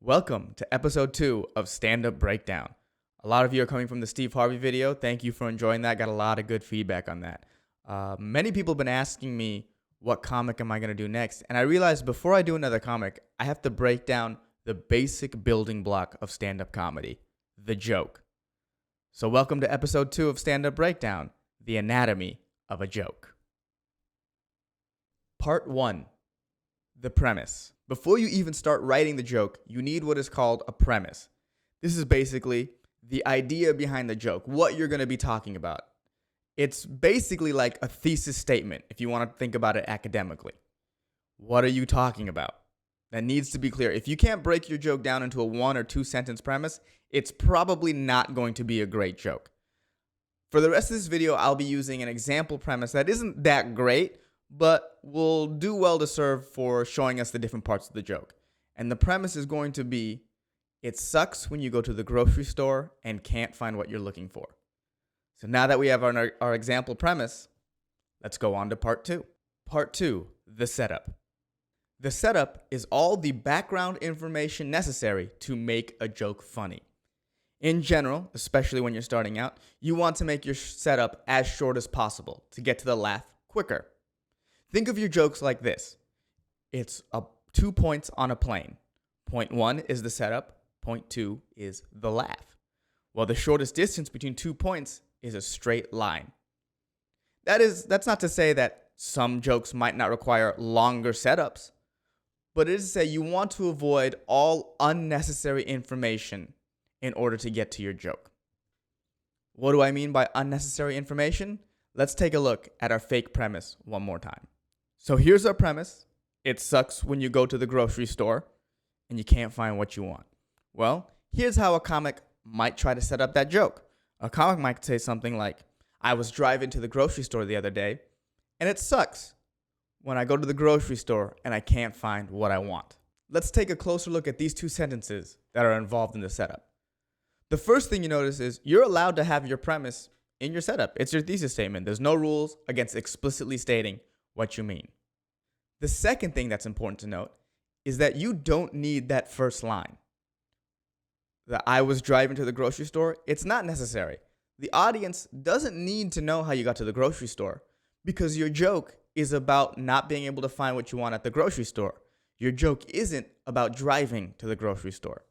Welcome to episode 2 of Stand Up Breakdown. A lot of you are coming from the Steve Harvey video. Thank you for enjoying that. Got a lot of good feedback on that. Many people have been asking me, what comic am I going to do next? And I realized before I do another comic, I have to break down the basic building block of stand-up comedy, the joke. So welcome to episode 2 of Stand Up Breakdown, the anatomy of a joke. Part 1, the premise. Before you even start writing the joke, you need what is called a premise. This is basically the idea behind the joke, what you're going to be talking about. It's basically like a thesis statement if you want to think about it academically. What are you talking about? That needs to be clear. If you can't break your joke down into a 1 or 2 sentence premise, it's probably not going to be a great joke. For the rest of this video, I'll be using an example premise that isn't that great, but will do well to serve for showing us the different parts of the joke. And the premise is going to be, it sucks when you go to the grocery store and can't find what you're looking for. So now that we have our example premise, let's go on to part 2. Part 2, the setup. The setup is all the background information necessary to make a joke funny. In general, especially when you're starting out, you want to make your setup as short as possible to get to the laugh quicker. Think of your jokes like this. It's 2 points on a plane. Point 1 is the setup. Point 2 is the laugh. Well, the shortest distance between 2 points is a straight line. That's not to say that some jokes might not require longer setups, but it is to say you want to avoid all unnecessary information in order to get to your joke. What do I mean by unnecessary information? Let's take a look at our fake premise one more time. So here's our premise. It sucks when you go to the grocery store and you can't find what you want. Well, here's how a comic might try to set up that joke. A comic might say something like, I was driving to the grocery store the other day, and it sucks when I go to the grocery store and I can't find what I want. Let's take a closer look at these 2 sentences that are involved in the setup. The first thing you notice is you're allowed to have your premise in your setup. It's your thesis statement. There's no rules against explicitly stating what you mean. The second thing that's important to note is that you don't need that first line. That I was driving to the grocery store, it's not necessary. The audience doesn't need to know how you got to the grocery store because your joke is about not being able to find what you want at the grocery store. Your joke isn't about driving to the grocery store.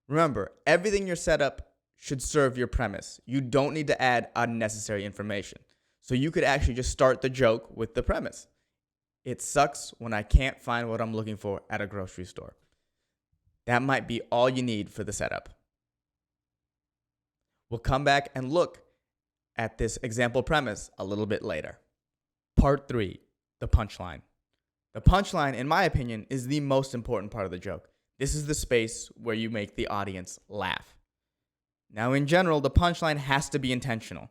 Remember, everything you're set up should serve your premise. You don't need to add unnecessary information. So you could actually just start the joke with the premise. It sucks when I can't find what I'm looking for at a grocery store. That might be all you need for the setup. We'll come back and look at this example premise a little bit later. Part 3, the punchline. The punchline, in my opinion, is the most important part of the joke. This is the space where you make the audience laugh. Now, in general, the punchline has to be intentional.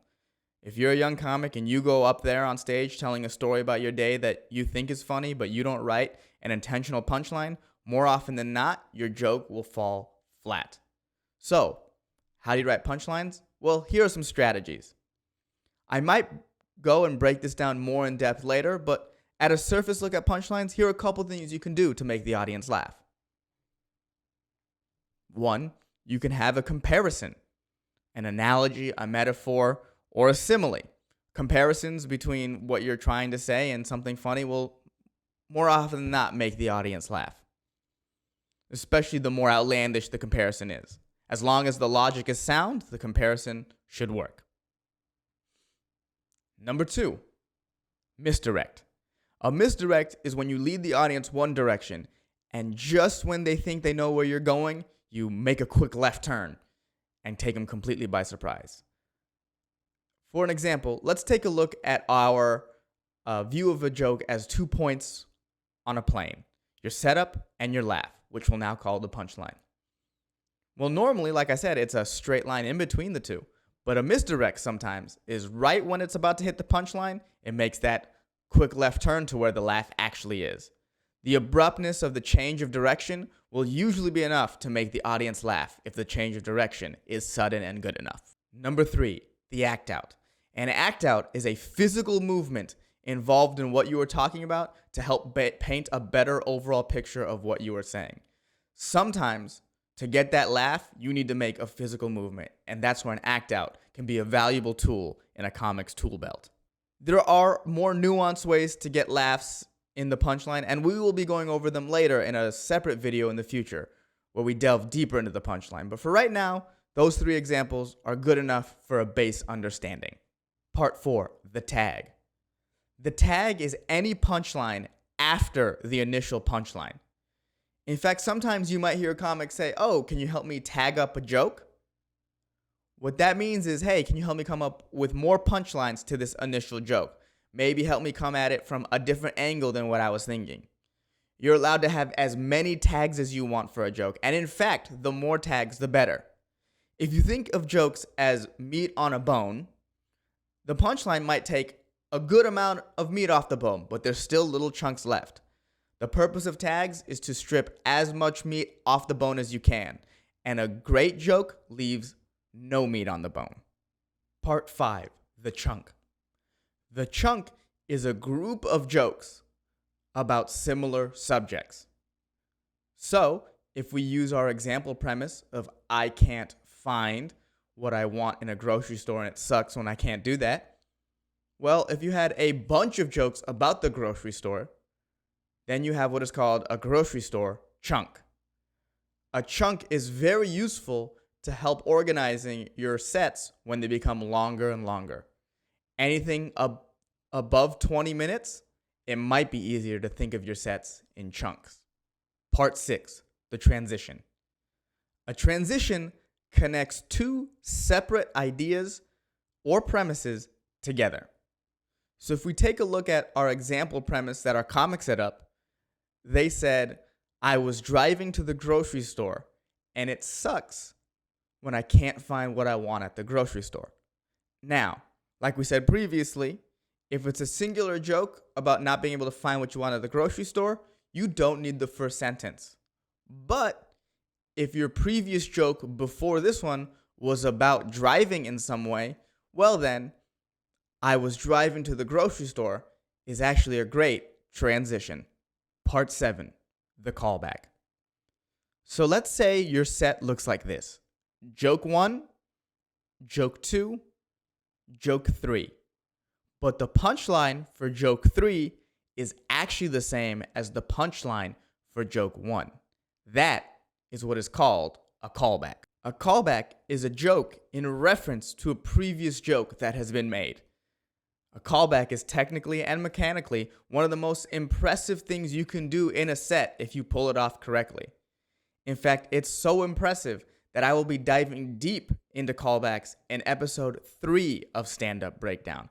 If you're a young comic and you go up there on stage telling a story about your day that you think is funny, but you don't write an intentional punchline, more often than not, your joke will fall flat. So, how do you write punchlines? Well, here are some strategies. I might go and break this down more in depth later, but at a surface look at punchlines, here are a couple things you can do to make the audience laugh. 1, you can have a comparison, an analogy, a metaphor, or a simile. Comparisons between what you're trying to say and something funny will more often than not make the audience laugh, especially the more outlandish the comparison is. As long as the logic is sound, the comparison should work. Number 2, misdirect. A misdirect is when you lead the audience one direction, and just when they think they know where you're going, you make a quick left turn and take them completely by surprise. For an example, let's take a look at our view of a joke as 2 points on a plane. Your setup and your laugh, which we'll now call the punchline. Well, normally, like I said, it's a straight line in between the two. But a misdirect sometimes is right when it's about to hit the punchline, it makes that quick left turn to where the laugh actually is. The abruptness of the change of direction will usually be enough to make the audience laugh if the change of direction is sudden and good enough. Number 3, the act out. An act out is a physical movement involved in what you are talking about to help paint a better overall picture of what you are saying. Sometimes to get that laugh, you need to make a physical movement, and that's where an act out can be a valuable tool in a comic's tool belt. There are more nuanced ways to get laughs in the punchline, and we will be going over them later in a separate video in the future where we delve deeper into the punchline. But for right now, those 3 examples are good enough for a base understanding. Part 4, the tag. The tag is any punchline after the initial punchline. In fact, sometimes you might hear a comic say, "Oh, can you help me tag up a joke?" What that means is, hey, can you help me come up with more punchlines to this initial joke? Maybe help me come at it from a different angle than what I was thinking. You're allowed to have as many tags as you want for a joke. And in fact, the more tags, the better. If you think of jokes as meat on a bone, the punchline might take a good amount of meat off the bone, but there's still little chunks left. The purpose of tags is to strip as much meat off the bone as you can. And a great joke leaves no meat on the bone. Part 5, the chunk. The chunk is a group of jokes about similar subjects. So, if we use our example premise of I can't find what I want in a grocery store and it sucks when I can't do that, well, if you had a bunch of jokes about the grocery store, then you have what is called a grocery store chunk. A chunk is very useful to help organizing your sets when they become longer and longer. Anything above 20 minutes, it might be easier to think of your sets in chunks. Part 6, the transition. A transition connects 2 separate ideas or premises together. So if we take a look at our example premise that our comic set up, they said, I was driving to the grocery store and it sucks when I can't find what I want at the grocery store. Now, like we said previously, if it's a singular joke about not being able to find what you want at the grocery store, you don't need the first sentence. But if your previous joke before this one was about driving in some way, well then, I was driving to the grocery store is actually a great transition. Part 7, the callback. So let's say your set looks like this. Joke 1, joke 2, joke 3. But the punchline for joke 3 is actually the same as the punchline for joke 1. That is what is called a callback. A callback is a joke in reference to a previous joke that has been made. A callback is technically and mechanically one of the most impressive things you can do in a set if you pull it off correctly. In fact, it's so impressive that I will be diving deep into callbacks in episode 3 of Stand Up Breakdown.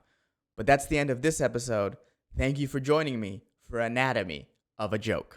But that's the end of this episode. Thank you for joining me for Anatomy of a Joke.